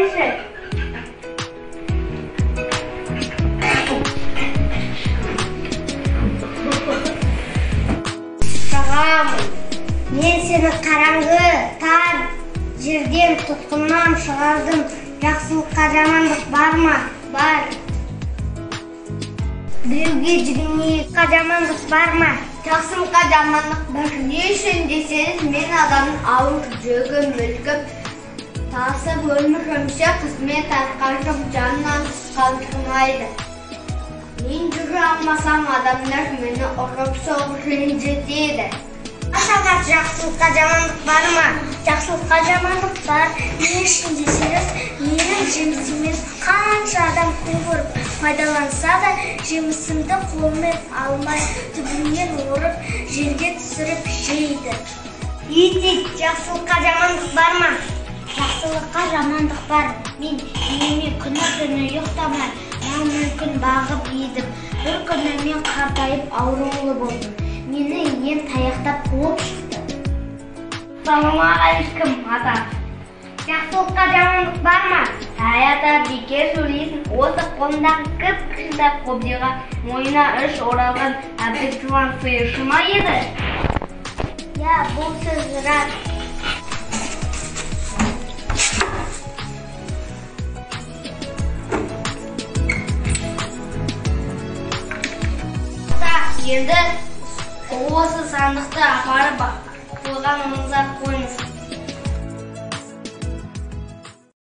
қойшы. Шағамын, мен сені қараңғы, тар жерден тұтқыннан шығардым. Жақсылыққа жамандық бар ма? Бар. Біреуге жүгінейікқа жамандық бар ма? Жақсылыққа жамандық бар. Не үшін десеңіз, мен адамның ауыр жүгін мүлкіп, тасып өмірімше қызмет атқарып, жанынан қалдырмайды. Мен жүре алмасам, адамдар мені ұрып соғып ренжітеді. Ашағат, жақсылыққа жамандық бар ма? Жақсылыққа жамандық бар. Не үшін десеңіз, менің жемісіммен қанша адам күн көріп пайдаланса да, жемісімді қолымен алмай, түбінен орып, жерге түсіріп жейді. Итик, жақсылыққа жамандық бар ма? Жақсылыққа жамандық бар. Мен енеме күні ұйықтамай, мал-мүлкін бағып едім. Бір күні мен қартайып аурулы болдым. Мені ен таяқтап қуып шықты. Ассалаумағалейкум, ата. Жақсылыққа жамандық бар ма? Әй ата, бекер сөйлейсің. Осы қолындағы кіп-кішкентай қобдиға мойнына үш оралған әбдік-жуан сиыршы ма еді? Я, бұл сөз рас. Енді осы сандықты апарып қойғаныңызға қойыңыз.